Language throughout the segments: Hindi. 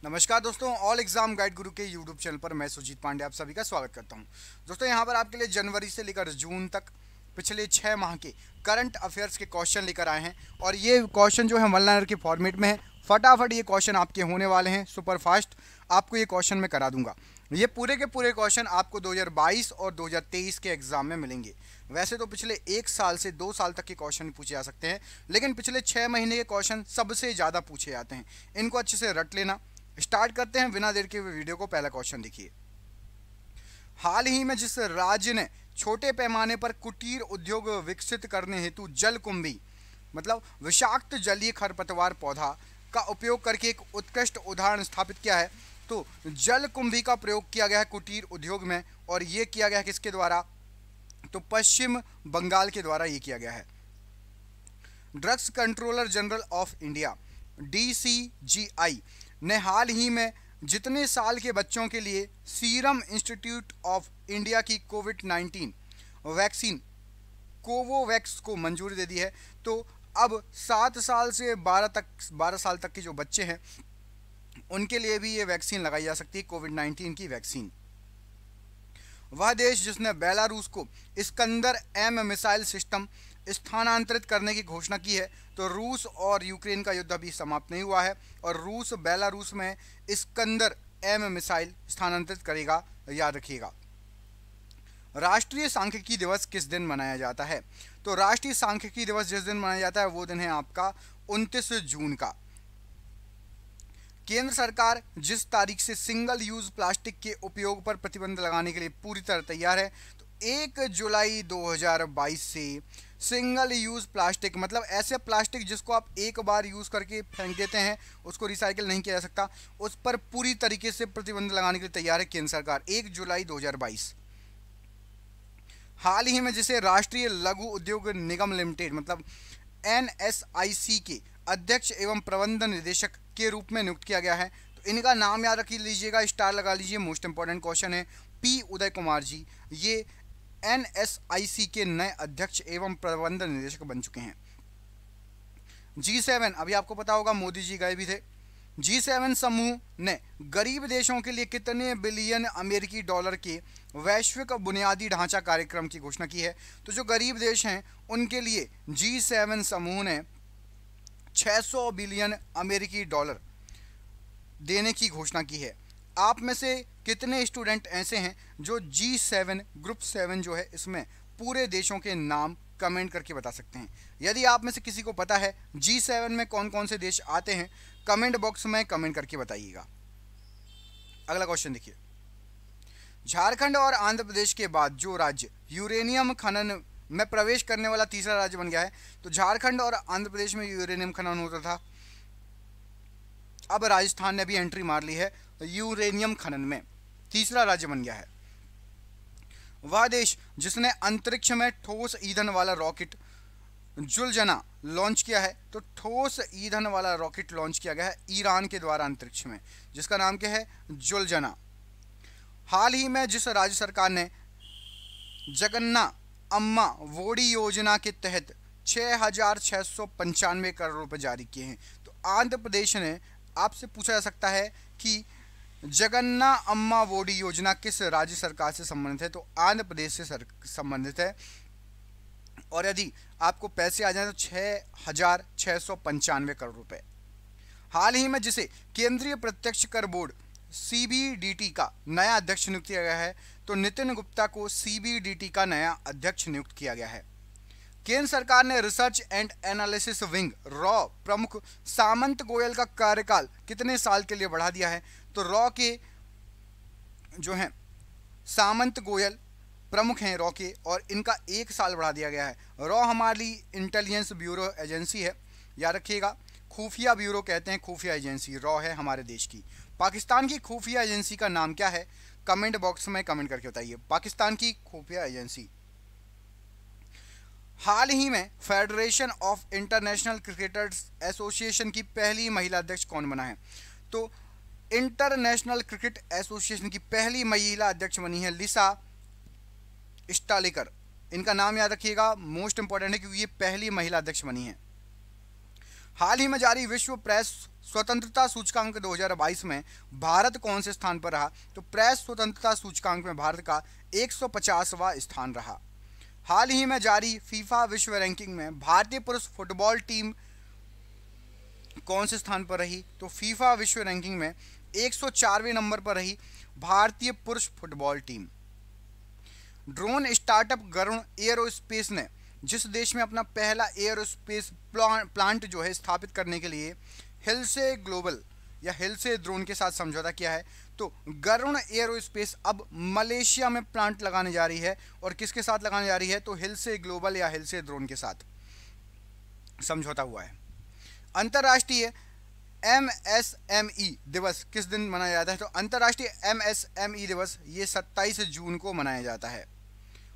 नमस्कार दोस्तों, ऑल एग्जाम गाइड गुरु के यूट्यूब चैनल पर मैं सुजीत पांडे आप सभी का स्वागत करता हूं। दोस्तों यहां पर आपके लिए जनवरी से लेकर जून तक पिछले 6 माह के करंट अफेयर्स के क्वेश्चन लेकर आए हैं और ये क्वेश्चन जो है वन लाइनर के फॉर्मेट में है। फटाफट ये क्वेश्चन आपके होने वाले हैं, सुपर फास्ट आपको ये क्वेश्चन मैं करा दूंगा। ये पूरे के पूरे क्वेश्चन आपको 2022 और 2023 के एग्जाम में मिलेंगे। वैसे तो पिछले 1 साल से 2 साल तक के क्वेश्चन पूछे जा सकते हैं, लेकिन पिछले 6 महीने के क्वेश्चन सबसे ज़्यादा पूछे जाते हैं। इनको अच्छे से रट लेना। स्टार्ट करते हैं बिना देर के वीडियो को। पहला क्वेश्चन देखिए। हाल ही में जिस राज्य ने छोटे पैमाने पर कुटीर उद्योग विकसित करने हेतु जलकुंभी मतलब विषाक्त जलीय खरपतवार पौधा का उपयोग करके एक उत्कृष्ट उदाहरण स्थापित किया है, तो जलकुंभी का प्रयोग किया गया है कुटीर उद्योग में। और ये किया गया है किसके द्वारा? तो पश्चिम बंगाल के द्वारा ये किया गया है। Drugs controller general of India DCGI ने हाल ही में जितने साल के बच्चों के लिए सीरम इंस्टीट्यूट ऑफ इंडिया की कोविड-19 वैक्सीन कोवोवैक्स को मंजूरी दे दी है, तो अब 7 साल से 12 साल तक के जो बच्चे हैं उनके लिए भी ये वैक्सीन लगाई जा सकती है, कोविड-19 की वैक्सीन। वह देश जिसने बेलारूस को इस्कंदर M मिसाइल सिस्टम स्थानांतरित करने की घोषणा की है, तो रूस और यूक्रेन का युद्ध अभी समाप्त नहीं हुआ है और रूस बेलारूस में इस्कंदर M मिसाइल स्थानांतरित करेगा, याद रखिएगा। राष्ट्रीय सांख्यिकी दिवस किस दिन मनाया जाता है? तो राष्ट्रीय सांख्यिकी दिवस जिस दिन मनाया जाता है वो दिन है आपका 29 जून का। केंद्र सरकार जिस तारीख से सिंगल यूज प्लास्टिक के उपयोग पर प्रतिबंध लगाने के लिए पूरी तरह तैयार है, तो 1 जुलाई 2022 से सिंगल यूज प्लास्टिक मतलब ऐसे प्लास्टिक जिसको आप एक बार यूज करके फेंक देते हैं, उसको रिसाइकिल नहीं किया जा सकता, उस पर पूरी तरीके से प्रतिबंध लगाने के लिए तैयार है केंद्र सरकार। 1 जुलाई 2022। हाल ही में जिसे राष्ट्रीय लघु उद्योग निगम लिमिटेड मतलब NSIC के अध्यक्ष एवं प्रबंध निदेशक के रूप में नियुक्त किया गया है, तो इनका नाम याद रख लीजिएगा, स्टार लगा लीजिए, मोस्ट इंपॉर्टेंट क्वेश्चन है। P उदय कुमार जी ये NSIC के नए अध्यक्ष एवं प्रबंध निदेशक बन चुके हैं। G7 अभी आपको पता होगा, मोदी जी गए भी थे। G7 समूह ने गरीब देशों के लिए कितने बिलियन अमेरिकी डॉलर के वैश्विक बुनियादी ढांचा कार्यक्रम की घोषणा की है? तो जो गरीब देश हैं उनके लिए G7 समूह ने 600 बिलियन अमेरिकी डॉलर देने की घोषणा की है। आप में से कितने स्टूडेंट ऐसे हैं जो G7 ग्रुप 7 जो है इसमें पूरे देशों के नाम कमेंट करके बता सकते हैं? यदि आप में से किसी को पता है G7 में कौन कौन से देश आते हैं, कमेंट बॉक्स में कमेंट करके बताइएगा। अगला क्वेश्चन देखिए। झारखंड और आंध्र प्रदेश के बाद जो राज्य यूरेनियम खनन में प्रवेश करने वाला तीसरा राज्य बन गया है, तो झारखंड और आंध्र प्रदेश में यूरेनियम खनन होता था, अब राजस्थान ने भी एंट्री मार ली है यूरेनियम खनन में, तीसरा राज्य बन गया है। वह देश जिसने अंतरिक्ष में ठोस ईंधन वाला रॉकेट जुलजना लॉन्च किया है, तो ठोस ईंधन वाला रॉकेट लॉन्च किया गया है ईरान के द्वारा अंतरिक्ष में, जिसका नाम क्या है? जुलजना। हाल ही में जिस राज्य सरकार ने जगन्ना अम्मा वोडी योजना के तहत 6,695 करोड़ रुपए जारी किए हैं, तो आंध्र प्रदेश ने, आपसे पूछा जा सकता है कि जगन्ना अम्मा वोडी योजना किस राज्य सरकार से संबंधित है? तो आंध्र प्रदेश से संबंधित है। और यदि आपको पैसे आ जाए तो 6,695 करोड़ रुपए। हाल ही में जिसे केंद्रीय प्रत्यक्ष कर बोर्ड CBDT का नया अध्यक्ष नियुक्त किया गया है, तो नितिन गुप्ता को CBDT का नया अध्यक्ष नियुक्त किया गया है। केंद्र सरकार ने research and analysis wing raw प्रमुख सामंत गोयल का कार्यकाल कितने साल के लिए बढ़ा दिया है? तो रॉ के जो हैं सामंत गोयल प्रमुख हैं रॉ के, और इनका 1 साल बढ़ा दिया गया है। रॉ हमारी इंटेलिजेंस ब्यूरो एजेंसी है, याद रखिएगा, खुफिया ब्यूरो कहते हैं, खुफिया एजेंसी रॉ है हमारे देश की। पाकिस्तान की खुफिया एजेंसी का नाम क्या है? कमेंट बॉक्स में कमेंट करके बताइए, पाकिस्तान की खुफिया एजेंसी। हाल ही में federation of international cricketers association की पहली महिला अध्यक्ष कौन बना है? तो इंटरनेशनल क्रिकेट एसोसिएशन की पहली महिला अध्यक्ष बनी है लिसा स्टालिकर। इनका नाम याद रखिएगा, मोस्ट इंपॉर्टेंट है क्योंकि ये पहली महिला अध्यक्ष बनी है। हाल ही में जारी विश्व प्रेस स्वतंत्रता सूचकांक 2022 में भारत कौन से स्थान पर रहा? तो प्रेस स्वतंत्रता सूचकांक में भारत का 150वां स्थान रहा। हाल ही में जारी फीफा विश्व रैंकिंग में भारतीय पुरुष फुटबॉल टीम कौन से स्थान पर रही? तो फीफा विश्व रैंकिंग में 104वें नंबर पर रही भारतीय पुरुष football team. Drone startup Garuda aerospace ने जिस देश में अपना पहला एयरोस्पेस प्लांट जो है स्थापित करने के लिए हिल्से ग्लोबल या हिल्से ड्रोन के साथ समझौता किया है, तो गरुड़ एयरोस्पेस अब मलेशिया में प्लांट लगाने जा रही है। और किसके साथ लगाने जा रही है? तो हिल्से ग्लोबल या हिल्से ड्रोन के साथ समझौता हुआ है। अंतर्राष्ट्रीय MSME दिवस किस दिन मनाया जाता है? तो अंतर्राष्ट्रीय MSME दिवस ये 27 जून को मनाया जाता है।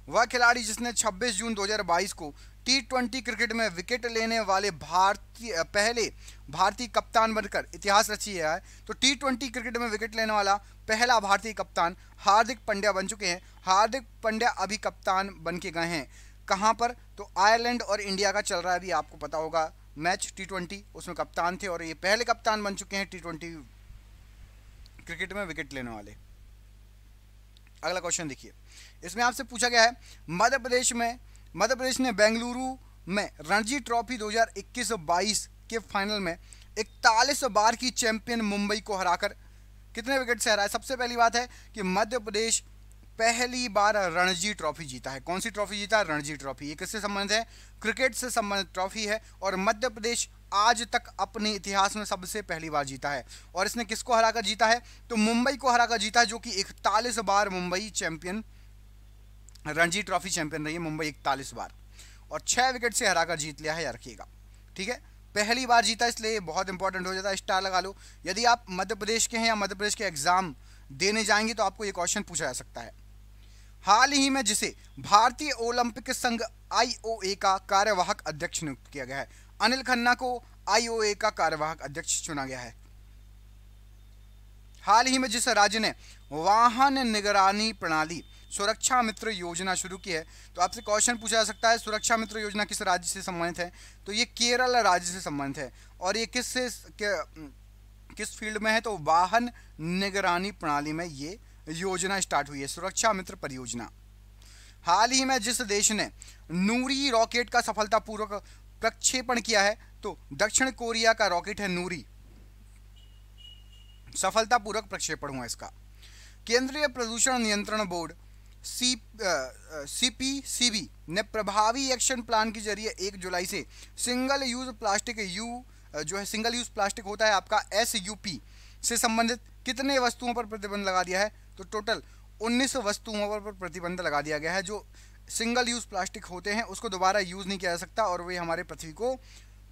वह खिलाड़ी जिसने 26 जून 2022 को T20 क्रिकेट में विकेट लेने वाले पहले भारतीय कप्तान बनकर इतिहास रची है। तो T20 क्रिकेट में विकेट लेने वाला पहला भारतीय कप्तान हार्दिक पांड्या बन चुके हैं। हार्दिक पांड्या अभी कप्तान बन के गए हैं। कहाँ पर? तो आयरलैंड और इंडिया का चल रहा है अभी, आपको पता होगा मैच T20, उसमें कप्तान थे और ये पहले कप्तान बन चुके हैं T20 क्रिकेट में विकेट लेने वाले। अगला क्वेश्चन देखिए, इसमें आपसे पूछा गया है मध्य प्रदेश ने बेंगलुरु में रणजी ट्रॉफी 2021-22 के फाइनल में 41 बार की चैंपियन मुंबई को हराकर कितने विकेट से हराया? सबसे पहली बात है कि मध्य प्रदेश पहली बार रणजी ट्रॉफी जीता है। कौन सी ट्रॉफी जीता है? रणजी ट्रॉफी। ये किससे संबंधित है? क्रिकेट से संबंधित ट्रॉफी है और मध्य प्रदेश आज तक अपने इतिहास में सबसे पहली बार जीता है। और इसने किसको हराकर जीता है? तो मुंबई को हराकर जीता है, जो कि 41 बार Mumbai champion, Ranji trophy champion रही है मुंबई 41 बार और 6 विकेट से हराकर जीत लिया है, याद रखिएगा। ठीक है, पहली बार जीता, इसलिए बहुत इंपॉर्टेंट हो जाता है, स्टार लगा लो। यदि आप मध्य प्रदेश के हैं या मध्य प्रदेश के एग्जाम देने जाएंगे तो आपको ये क्वेश्चन पूछा जा सकता है। हाल ही में जिसे भारतीय ओलंपिक संघ IOA का कार्यवाहक अध्यक्ष नियुक्त किया गया है, अनिल खन्ना को IOA का कार्यवाहक अध्यक्ष चुना गया है। हाल ही में जिस राज्य ने वाहन निगरानी प्रणाली सुरक्षा मित्र योजना शुरू की है, तो आपसे क्वेश्चन पूछा जा सकता है सुरक्षा मित्र योजना किस राज्य से संबंधित है? तो ये केरल राज्य से संबंधित है। और ये किस फील्ड में है? तो वाहन निगरानी प्रणाली में ये योजना स्टार्ट हुई है, सुरक्षा मित्र परियोजना। हाल ही में जिस देश ने नूरी रॉकेट का सफलतापूर्वक प्रक्षेपण किया है, तो दक्षिण कोरिया का रॉकेट है नूरी, सफलतापूर्वक प्रक्षेपण हुआ इसका। केंद्रीय प्रदूषण नियंत्रण बोर्ड CPCB ने प्रभावी एक्शन प्लान के जरिए 1 जुलाई से सिंगल यूज प्लास्टिक जो है सिंगल यूज प्लास्टिक होता है आपका SUP से संबंधित कितने वस्तुओं पर प्रतिबंध लगा दिया है? तो टोटल 19 वस्तुओं पर प्रतिबंध लगा दिया गया है जो सिंगल यूज प्लास्टिक होते हैं, उसको दोबारा यूज नहीं किया जा सकता और वे हमारे पृथ्वी को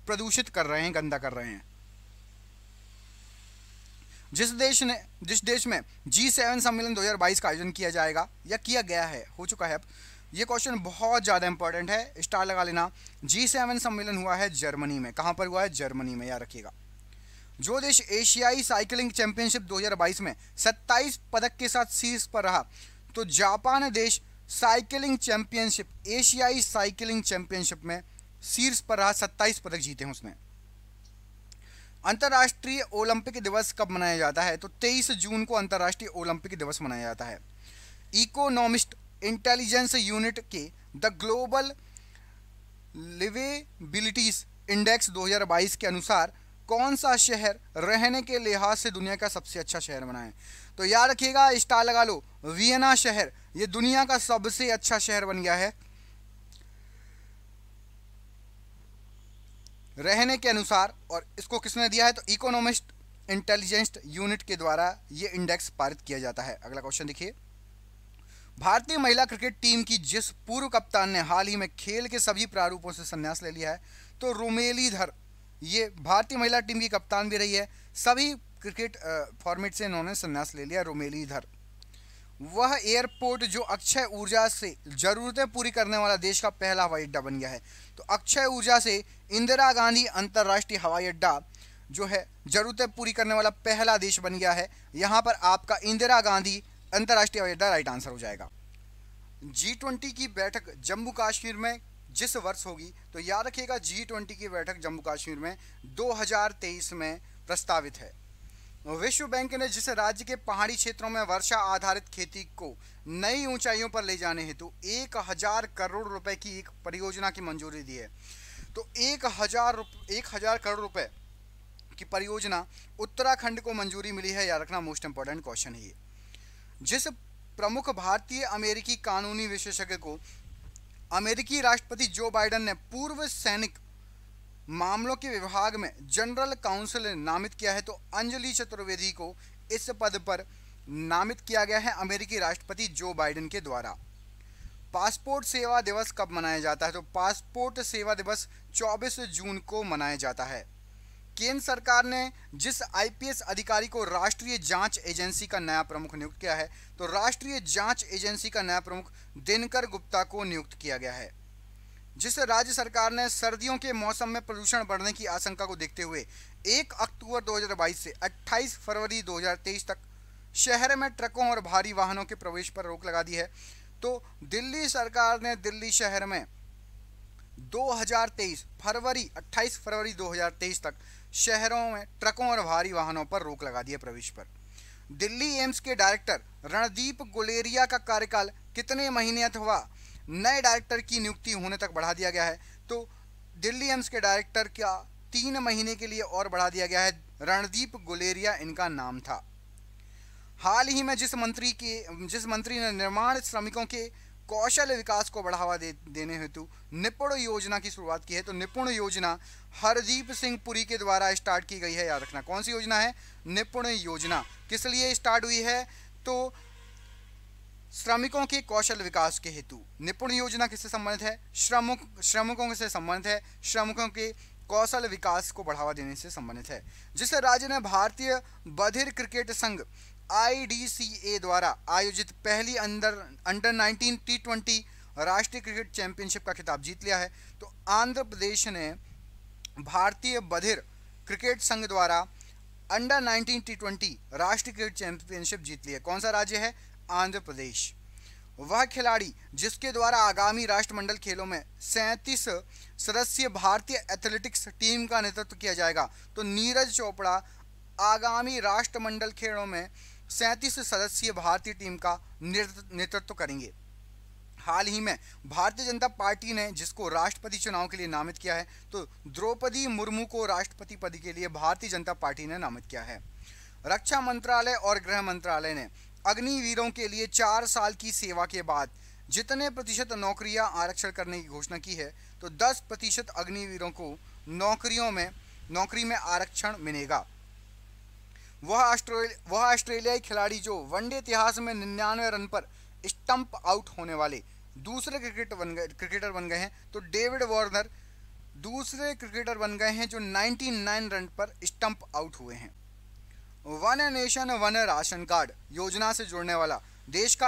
प्रदूषित कर रहे हैं, गंदा कर रहे हैं। जिस देश में G7 सम्मेलन 2022 का आयोजन किया जाएगा या किया गया है, हो चुका है अब, ये क्वेश्चन बहुत ज़्यादा इंपॉर्टेंट है, स्टार लगा लेना। G7 सम्मेलन हुआ है जर्मनी में। कहाँ पर हुआ है? जर्मनी में, याद रखिएगा। जो देश एशियाई साइकिलिंग चैंपियनशिप 2022 में 27 पदक के साथ शीर्ष पर रहा, तो जापान देश साइकिलिंग चैंपियनशिप, एशियाई साइकिलिंग चैंपियनशिप में शीर्ष पर रहा, 27 पदक जीते हैं उसमें। अंतर्राष्ट्रीय ओलंपिक दिवस कब मनाया जाता है? तो 23 जून को अंतर्राष्ट्रीय ओलंपिक दिवस मनाया जाता है। इकोनॉमिस्ट इंटेलिजेंस यूनिट के द ग्लोबल लिवेबिलिटीज इंडेक्स 2022 के अनुसार कौन सा शहर रहने के लिहाज से दुनिया का सबसे अच्छा शहर बना है? तो याद रखिएगा, स्टार लगा लो, वियना शहर ये दुनिया का सबसे अच्छा शहर बन गया है रहने के अनुसार। और इसको किसने दिया है? तो इकोनॉमिस्ट इंटेलिजेंस यूनिट के द्वारा ये इंडेक्स पारित किया जाता है। अगला क्वेश्चन देखिए, भारतीय महिला क्रिकेट टीम की जिस पूर्व कप्तान ने हाल ही में खेल के सभी प्रारूपों से संन्यास ले लिया है, तो रोमेलीधर ये भारतीय महिला टीम की कप्तान भी रही है, सभी क्रिकेट फॉर्मेट से इन्होंने संन्यास ले लिया। रोमेलीधर वह एयरपोर्ट जो अक्षय ऊर्जा से ज़रूरतें पूरी करने वाला देश का पहला हवाई अड्डा बन गया है। तो अक्षय ऊर्जा से इंदिरा गांधी अंतर्राष्ट्रीय हवाई अड्डा जो है ज़रूरतें पूरी करने वाला पहला देश बन गया है। यहाँ पर आपका इंदिरा गांधी अंतर्राष्ट्रीय हवाई अड्डा राइट आंसर हो जाएगा। G20 की बैठक जम्मू कश्मीर में जिस वर्ष होगी, तो याद रखिएगा G20 की बैठक जम्मू कश्मीर में 2023 में प्रस्तावित है। विश्व बैंक ने जिस राज्य के पहाड़ी क्षेत्रों में वर्षा आधारित खेती को नई ऊंचाइयों पर ले जाने हेतु 1000 करोड़ रुपए की एक परियोजना की मंजूरी दी है, तो 1000 करोड़ रुपए की परियोजना उत्तराखंड को मंजूरी मिली है। याद रखना, मोस्ट इंपॉर्टेंट क्वेश्चन है ये। जिस प्रमुख भारतीय अमेरिकी कानूनी विशेषज्ञ को अमेरिकी राष्ट्रपति जो बाइडेन ने पूर्व सैनिक मामलों के विभाग में जनरल काउंसिल नामित किया है, तो अंजलि चतुर्वेदी को इस पद पर नामित किया गया है अमेरिकी राष्ट्रपति जो बाइडेन के द्वारा। पासपोर्ट सेवा दिवस कब मनाया जाता है, तो पासपोर्ट सेवा दिवस 24 जून को मनाया जाता है। केंद्र सरकार ने जिस आईपीएस अधिकारी को राष्ट्रीय जांच एजेंसी का नया प्रमुख नियुक्त किया है, तो राष्ट्रीय जांच एजेंसी का नया प्रमुख दिनकर गुप्ता को नियुक्त किया गया है। जिस राज्य सरकार ने सर्दियों के मौसम में प्रदूषण बढ़ने की आशंका को देखते हुए 1 अक्टूबर 2022 से 28 फरवरी 2023 तक शहर में ट्रकों और भारी वाहनों के प्रवेश पर रोक लगा दी है, तो दिल्ली सरकार ने दिल्ली शहर में 28 फरवरी 2023 तक शहरों में ट्रकों और भारी वाहनों पर रोक लगा दी है प्रवेश पर। दिल्ली एम्स के डायरेक्टर रणदीप गुलेरिया का कार्यकाल कितने महीने अथवा नए डायरेक्टर की नियुक्ति होने तक बढ़ा दिया गया है, तो दिल्ली एम्स के डायरेक्टर का 3 महीने के लिए और बढ़ा दिया गया है। रणदीप गुलेरिया इनका नाम था। हाल ही में जिस मंत्री ने निर्माण श्रमिकों के कौशल विकास को बढ़ावा देने हेतु निपुण योजना की शुरुआत की है, तो निपुण योजना हरदीप सिंह पुरी के द्वारा स्टार्ट की गई है। याद रखना, कौन सी योजना है? निपुण योजना। किस लिए स्टार्ट हुई है? तो श्रमिकों के कौशल विकास के हेतु। निपुण योजना किससे संबंधित है? श्रमिकों से संबंधित है, श्रमिकों के कौशल विकास को बढ़ावा देने से संबंधित है। जिस राज्य ने भारतीय बधिर क्रिकेट संघ IDCA द्वारा आयोजित पहली अंडर 19 T20 राष्ट्रीय क्रिकेट चैंपियनशिप का खिताब जीत लिया है, तो आंध्र प्रदेश ने भारतीय बधिर क्रिकेट संघ द्वारा अंडर 19 T20 राष्ट्रीय क्रिकेट चैंपियनशिप जीत ली है। कौन सा राज्य है? आंध्र प्रदेश। वह खिलाड़ी जिसके द्वारा आगामी राष्ट्रमंडल खेलों में 37 सदस्यीय भारतीय एथलेटिक्स टीम का नेतृत्व किया जाएगा, तो नीरज चोपड़ा आगामी राष्ट्रमंडल खेलों में 37 सदस्यीय भारतीय टीम का नेतृत्व करेंगे। हाल ही में भारतीय जनता पार्टी ने जिसको राष्ट्रपति चुनाव के लिए नामित किया है, तो द्रौपदी मुर्मू को राष्ट्रपति पद के लिए भारतीय जनता पार्टी ने नामित किया है। रक्षा मंत्रालय और गृह मंत्रालय ने अग्निवीरों के लिए 4 साल की सेवा के बाद जितने प्रतिशत नौकरियां आरक्षण करने की घोषणा की है, तो 10% अग्निवीरों को नौकरी में आरक्षण मिलेगा। वह ऑस्ट्रेलियाई खिलाड़ी जो वनडे इतिहास में 99 रन पर स्टंप आउट होने वाले दूसरे क्रिकेटर बन गए हैं, तो डेविड वार्नर दूसरे क्रिकेटर बन गए हैं जो 99 रन पर स्टंप आउट हुए हैं। One nation one ration card योजना से जुड़ने वाला देश का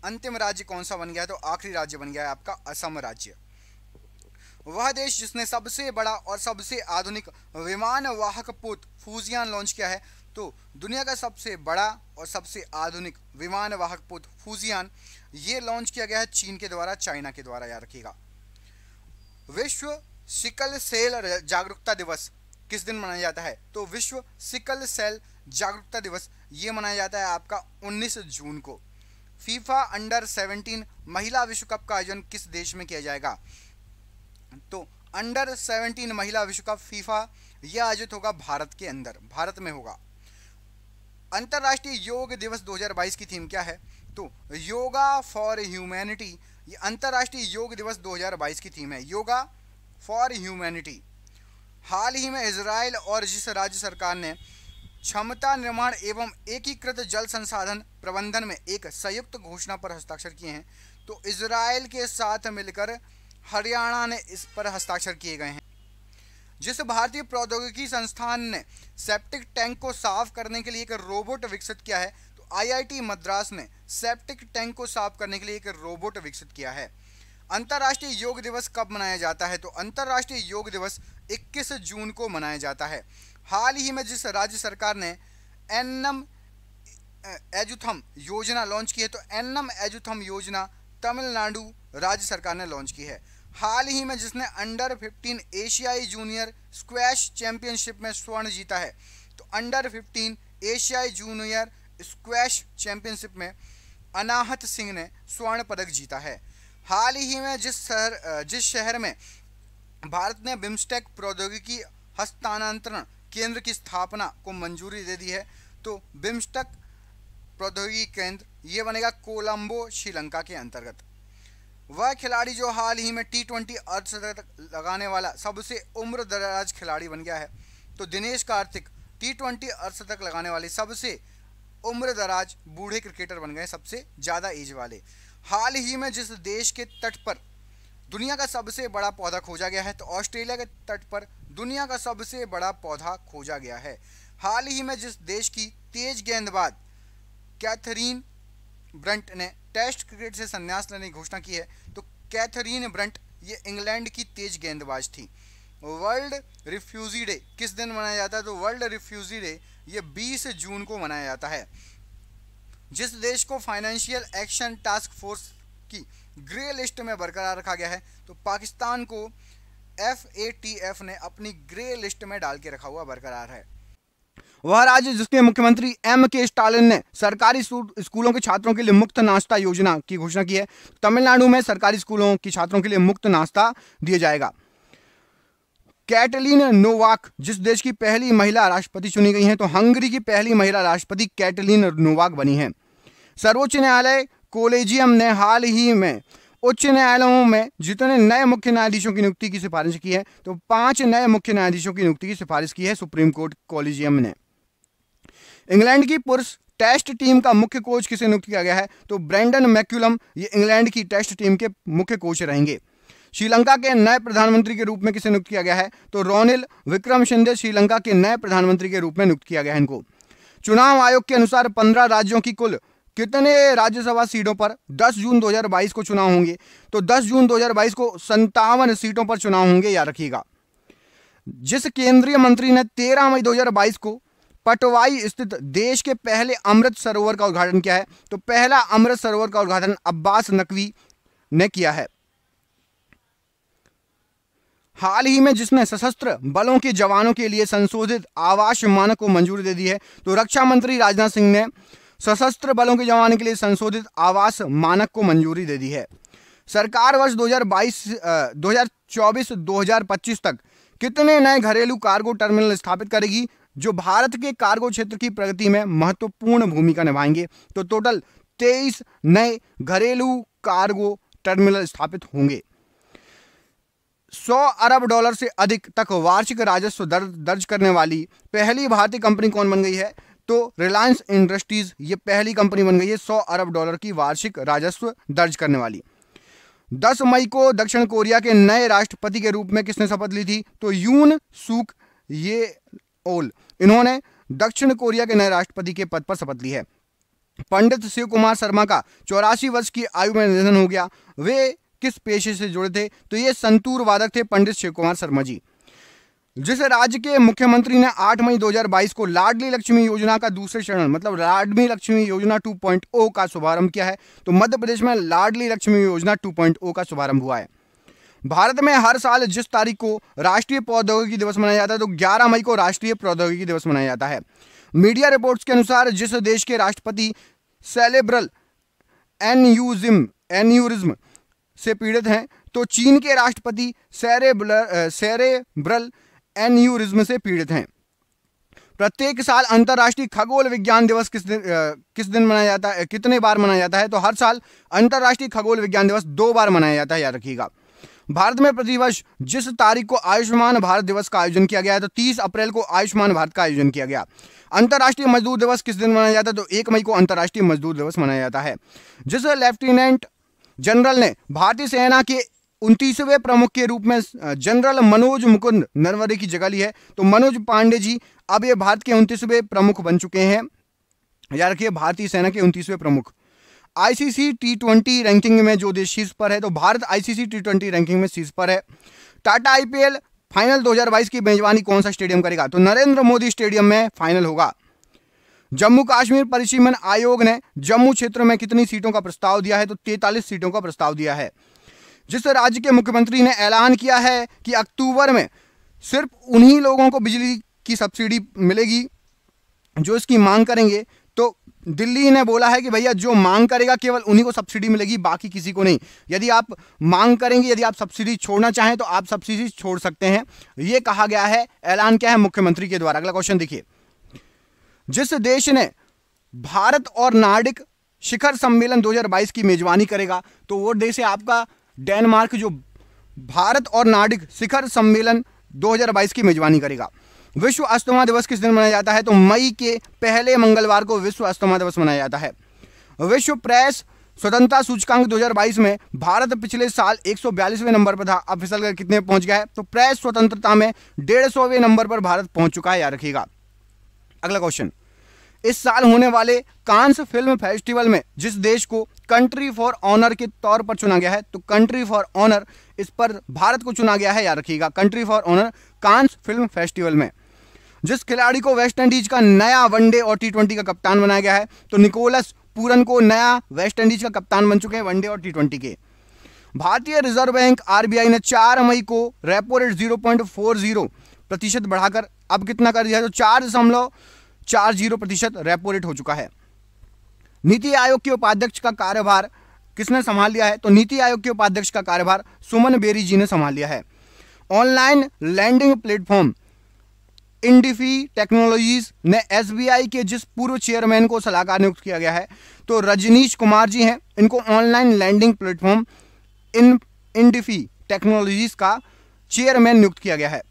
अंतिम राज्य कौन सा बन गया है, तो आखिरी राज्य बन गया है आपका असम राज्य। वह देश जिसने सबसे बड़ा और सबसे आधुनिक विमान वाहक पोत फूजियान लॉन्च किया है, तो दुनिया का सबसे बड़ा और सबसे आधुनिक विमान वाहक पोत फूजियान ये लॉन्च किया गया है चीन के द्वारा, चाइना के द्वारा। याद रखिएगा। विश्व सिकल सेल जागरूकता दिवस किस दिन मनाया जाता है, तो विश्व सिकल सेल जागरूकता दिवस ये मनाया जाता है आपका 19 जून को। फीफा अंडर 17 महिला विश्व कप का आयोजन किस देश में किया जाएगा, तो अंडर 17 महिला विश्व कप फीफा यह आयोजित होगा भारत में होगा। अंतर्राष्ट्रीय योग दिवस 2022 की थीम क्या है, तो योगा फॉर ह्यूमैनिटी। ये अंतर्राष्ट्रीय योग दिवस 2022 की थीम है, योगा फॉर ह्यूमैनिटी। हाल ही में इजराइल और जिस राज्य सरकार ने क्षमता निर्माण एवं एकीकृत जल संसाधन प्रबंधन में एक संयुक्त घोषणा पर हस्ताक्षर किए हैं, तो इजराइल के साथ मिलकर हरियाणा ने इस पर हस्ताक्षर किए गए हैं। जिस भारतीय प्रौद्योगिकी संस्थान ने सेप्टिक टैंक को साफ करने के लिए एक रोबोट विकसित किया है, तो IIT मद्रास ने सेप्टिक टैंक को साफ करने के लिए एक रोबोट विकसित किया है। अंतर्राष्ट्रीय योग दिवस कब मनाया जाता है, तो अंतर्राष्ट्रीय योग दिवस 21 जून को मनाया जाता है। हाल ही में जिस राज्य सरकार ने एन्नम एजुथम योजना लॉन्च की है, तो एन्नम एजुथम योजना तमिलनाडु राज्य सरकार ने लॉन्च की है। हाल ही में जिसने अंडर 15 एशियाई जूनियर स्क्वैश चैंपियनशिप में स्वर्ण जीता है। तो अंडर 15 एशियाई जूनियर स्क्वैश चैंपियनशिप में अनाहत सिंह ने स्वर्ण पदक जीता है। हाल ही में जिस शहर में भारत ने बिम्स्टेक प्रौद्योगिकी हस्तांतरण केंद्र की स्थापना को मंजूरी दे दी है, तो बिम्स्टेक प्रौद्योगिकी केंद्र ये बनेगा कोलंबो, श्रीलंका के अंतर्गत। वह खिलाड़ी जो हाल ही में T20 अर्धशतक लगाने वाला सबसे उम्र दराज खिलाड़ी बन गया है। तो दिनेश कार्तिक T20 अर्धशतक लगाने वाले सबसे उम्र दराज बूढ़े क्रिकेटर बन गए, सबसे ज़्यादा एज वाले। हाल ही में जिस देश के तट पर दुनिया का सबसे बड़ा पौधा खोजा गया है, तो ऑस्ट्रेलिया के तट पर दुनिया का सबसे बड़ा पौधा खोजा गया है। हाल ही में जिस देश की तेज गेंदबाज कैथरीन ब्रंट ने टेस्ट क्रिकेट से संन्यास लेने की घोषणा की है, तो कैथरीन ब्रंट ये इंग्लैंड की तेज गेंदबाज थी। वर्ल्ड रिफ्यूजी डे किस दिन मनाया जाता है? तो वर्ल्ड रिफ्यूजी डे ये 20 जून को मनाया जाता है। जिस देश को फाइनेंशियल एक्शन टास्क फोर्स की ग्रे लिस्ट में बरकरार रखा गया है, तो पाकिस्तान को FATF ने अपनी ग्रे लिस्ट में डाल के रखा हुआ बरकरार है। वह राज्य जिसके मुख्यमंत्री M.K. स्टालिन ने सरकारी स्कूलों के छात्रों के लिए मुफ्त नाश्ता योजना की घोषणा की है। तमिलनाडु में सरकारी स्कूलों के छात्रों के लिए मुफ्त नाश्ता दिया जाएगा। कैटलीन नोवाक जिस देश की पहली महिला राष्ट्रपति चुनी गई हैं, तो हंगरी की पहली महिला राष्ट्रपति कैटलीन नोवाक बनी हैं। सर्वोच्च न्यायालय कोलेजियम ने हाल ही में उच्च न्यायालयों में जितने नए मुख्य न्यायाधीशों की नियुक्ति की सिफारिश की है, तो 5 नए मुख्य न्यायाधीशों की नियुक्ति की सिफारिश की है सुप्रीम कोर्ट कोलेजियम ने। इंग्लैंड की पुरुष टेस्ट टीम का मुख्य कोच किसे नियुक्त किया गया है? तो ब्रेंडन मैक्यूलम ये इंग्लैंड की टेस्ट टीम के मुख्य कोच रहेंगे। श्रीलंका के नए प्रधानमंत्री के रूप में किसे नियुक्त किया गया है? तो रोनिल विक्रमसिंघे श्रीलंका के नए प्रधानमंत्री के रूप में नियुक्त किया गया है इनको। चुनाव आयोग के अनुसार 15 राज्यों की कुल कितने राज्यसभा सीटों पर 10 जून 2022 को चुनाव होंगे? तो 10 जून 2022 को 57 सीटों पर चुनाव होंगे, याद रखिएगा। जिस केंद्रीय मंत्री ने 13 मई 2022 को पटवाई स्थित देश के पहले अमृत सरोवर का उद्घाटन किया है, तो पहला अमृत सरोवर का उद्घाटन अब्बास नकवी ने किया है। हाल ही में जिसने सशस्त्र बलों के जवानों के लिए संशोधित आवास मानक को मंजूरी दे दी है, तो रक्षा मंत्री राजनाथ सिंह ने सशस्त्र बलों के जवानों के लिए संशोधित आवास मानक को मंजूरी दे दी है। सरकार वर्ष 2024-2025 तक कितने नए घरेलू कार्गो टर्मिनल स्थापित करेगी जो भारत के कार्गो क्षेत्र की प्रगति में महत्वपूर्ण भूमिका निभाएंगे? तो टोटल 23 नए घरेलू कार्गो टर्मिनल स्थापित होंगे। 100 अरब डॉलर से अधिक तक वार्षिक राजस्व दर्ज करने वाली पहली भारतीय कंपनी कौन बन गई है? तो रिलायंस इंडस्ट्रीज ये पहली कंपनी बन गई है 100 अरब डॉलर की वार्षिक राजस्व दर्ज करने वाली। 10 मई को दक्षिण कोरिया के नए राष्ट्रपति के रूप में किसने शपथ ली थी? तो यून सूक येओल इन्होंने दक्षिण कोरिया के नए राष्ट्रपति के पद पर शपथ ली है। पंडित शिव कुमार शर्मा का 84 वर्ष की आयु में निधन हो गया। वे किस पेशे से जुड़े थे? तो ये संतूर वादक थे पंडित शिव कुमार शर्मा जी। जिस राज्य के मुख्यमंत्री ने 8 मई 2022 को लाडली लक्ष्मी योजना का दूसरे चरण मतलब लाडली लक्ष्मी योजना 2.0 का शुभारंभ किया है, तो मध्य प्रदेश में लाडली लक्ष्मी योजना 2.0 का शुभारंभ हुआ है। भारत में हर साल जिस तारीख को राष्ट्रीय प्रौद्योगिकी दिवस मनाया जाता है, तो 11 मई को राष्ट्रीय प्रौद्योगिकी दिवस मनाया जाता है। मीडिया रिपोर्ट्स के अनुसार जिस देश के राष्ट्रपति सेरेब्रल एन्यूरिज्म से पीड़ित हैं, तो चीन के राष्ट्रपति सेरेब्रल एन्यूरिज्म से पीड़ित हैं। प्रत्येक साल अंतर्राष्ट्रीय खगोल विज्ञान दिवस किस दिन मनाया जाता है, कितने बार मनाया जाता है? तो हर साल अंतर्राष्ट्रीय खगोल विज्ञान दिवस 2 बार मनाया जाता है, याद रखिएगा। भारत में प्रतिवर्ष जिस तारीख को आयुष्मान भारत दिवस का आयोजन किया गया है, तो 30 अप्रैल को आयुष्मान भारत का आयोजन किया गया। अंतर्राष्ट्रीय मजदूर दिवस किस दिन मनाया जाता है? तो 1 मई को अंतर्राष्ट्रीय मजदूर दिवस मनाया जाता है। जिस लेफ्टिनेंट जनरल ने भारतीय सेना के 29वें प्रमुख के रूप में जनरल मनोज मुकुंद नरवणे की जगह ली है, तो मनोज पांडे जी अब ये भारत के 29वें प्रमुख बन चुके हैं, याद रखिए, भारतीय सेना के 29वें प्रमुख। ICC T20 रैंकिंग में जो देश शीर्ष पर है, तो भारत ICC T20 रैंकिंग में शीर्ष पर है। टाटा IPL फाइनल 2022 की मेजबानी कौन सा स्टेडियम करेगा? तो नरेंद्र मोदी स्टेडियम में फाइनल होगा। जम्मू कश्मीर परिसीमन आयोग ने जम्मू क्षेत्र में कितनी सीटों का प्रस्ताव दिया है? तो 43 सीटों का प्रस्ताव दिया है। जिस राज्य के मुख्यमंत्री ने ऐलान किया है कि अक्टूबर में सिर्फ उन्हीं लोगों को बिजली की सब्सिडी मिलेगी जो इसकी मांग करेंगे। तो दिल्ली ने बोला है कि भैया जो मांग करेगा केवल उन्हीं को सब्सिडी मिलेगी, बाकी किसी को नहीं। यदि आप मांग करेंगे, यदि आप सब्सिडी छोड़ना चाहें तो आप सब्सिडी छोड़ सकते हैं, यह कहा गया है। ऐलान क्या है मुख्यमंत्री के द्वारा। अगला क्वेश्चन देखिए, जिस देश ने भारत और नार्डिक शिखर सम्मेलन 2022 की मेजबानी करेगा, तो वो देश है आपका डेनमार्क, जो भारत और नार्डिक शिखर सम्मेलन 2022 की मेजबानी करेगा। विश्व अस्थमा दिवस किस दिन मनाया जाता है? तो मई के पहले मंगलवार को विश्व अस्थमा दिवस मनाया जाता है। विश्व प्रेस स्वतंत्रता सूचकांक 2022 में भारत पिछले साल 142वें नंबर पर था, अब फिसल कर कितने पहुंच गया है? तो प्रेस स्वतंत्रता में 150वें नंबर पर भारत पहुंच चुका है, याद रखिएगा। अगला क्वेश्चन, इस साल होने वाले कांस फिल्म फेस्टिवल में जिस देश को कंट्री फॉर ऑनर के तौर पर चुना गया है, तो कंट्री फॉर ऑनर, इस पर भारत को चुना गया है, याद रखिएगा। Country for honour Cannes film festival में जिस खिलाड़ी को वेस्ट इंडीज का नया वनडे और T20 का कप्तान बनाया गया है, तो निकोलस पूरन को नया वेस्ट इंडीज का कप्तान बन चुके हैं वनडे और T20 के। भारतीय रिजर्व बैंक RBI ने 4 मई को रेपो रेट 0.40% बढ़ाकर अब कितना कर दिया है? तो 4.40% रेपो रेट हो चुका है। नीति आयोग के उपाध्यक्ष का कार्यभार किसने संभाल लिया है? तो नीति आयोग के उपाध्यक्ष का कार्यभार सुमन बेरी जी ने संभाल लिया है। ऑनलाइन लैंडिंग प्लेटफॉर्म इंडिफी टेक्नोलॉजीज ने SBI के जिस पूर्व चेयरमैन को सलाहकार नियुक्त किया गया है, तो रजनीश कुमार जी हैं, इनको ऑनलाइन लैंडिंग प्लेटफॉर्म इंडिफी टेक्नोलॉजीज का चेयरमैन नियुक्त किया गया है,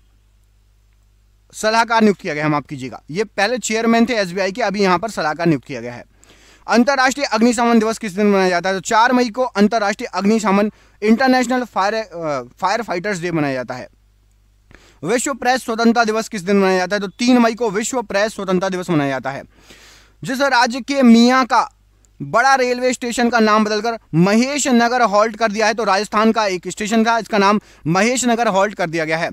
सलाहकार नियुक्त किया गया है, माफ कीजिएगा। ये पहले चेयरमैन थे SBI के, अभी यहां पर सलाहकार नियुक्त किया गया है। अंतर्राष्ट्रीय अग्निशमन दिवस किस दिन मनाया जाता है? तो 4 मई को अंतर्राष्ट्रीय अग्निशमन इंटरनेशनल फायर फाइटर्स डे मनाया जाता है। विश्व प्रेस स्वतंत्रता दिवस किस दिन मनाया जाता है? तो 3 मई को विश्व प्रेस स्वतंत्रता दिवस मनाया जाता है। जिस राज्य के मियां का बड़ा रेलवे स्टेशन का नाम बदलकर महेश नगर हॉल्ट कर दिया है, तो राजस्थान का एक स्टेशन था, इसका नाम महेश नगर हॉल्ट कर दिया गया है।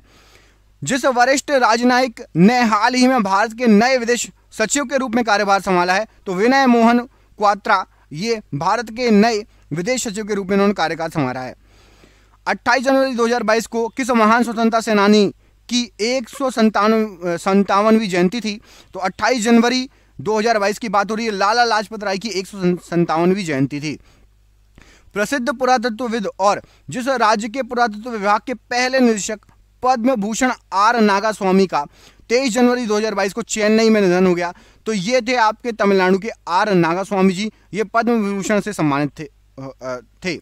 जिस वरिष्ठ राजनयिक ने हाल ही में भारत के नए विदेश सचिव के रूप में कार्यभार संभाला है, तो विनय मोहन क्वात्रा, ये भारत के नए विदेश सचिव के रूप में उन्होंने कार्यकाल संभाला है। 28 जनवरी 2022 को किस महान स्वतंत्रता सेनानी की 157वीं जयंती थी? तो 28 जनवरी 2022 की बात हो रही है। लाला लाजपत राय की 157वीं जयंती थी। प्रसिद्ध पुरातत्वविद और जिस राज्य के पुरातत्व विभाग के पहले निदेशक पद्म भूषण R नागास्वामी का 23 जनवरी 2022 को चेन्नई में निधन हो गया। तो ये थे आपके तमिलनाडु के R नागास्वामी जी, ये पद्म विभूषण से सम्मानित थे।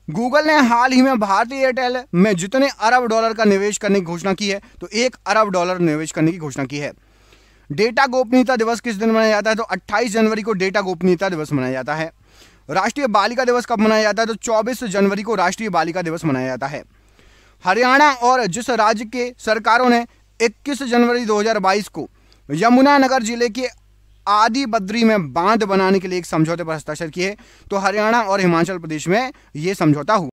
गूगल ने हाल ही में भारतीय एयरटेल में जितने अरब डॉलर का निवेश करने की घोषणा की है, तो $1 अरब निवेश करने की घोषणा की है। डेटा गोपनीयता दिवस किस दिन मनाया जाता है? तो 28 जनवरी को डेटा गोपनीयता दिवस मनाया जाता है। राष्ट्रीय बालिका दिवस कब मनाया जाता है? तो 24 जनवरी को राष्ट्रीय बालिका दिवस मनाया जाता है। हरियाणा और जिस राज्य के सरकारों ने 21 जनवरी 2022 को यमुनानगर जिले के आदि बद्री में बांध बनाने के लिए एक समझौते पर हस्ताक्षर किए, तो हरियाणा और हिमाचल प्रदेश में यह समझौता हुआ।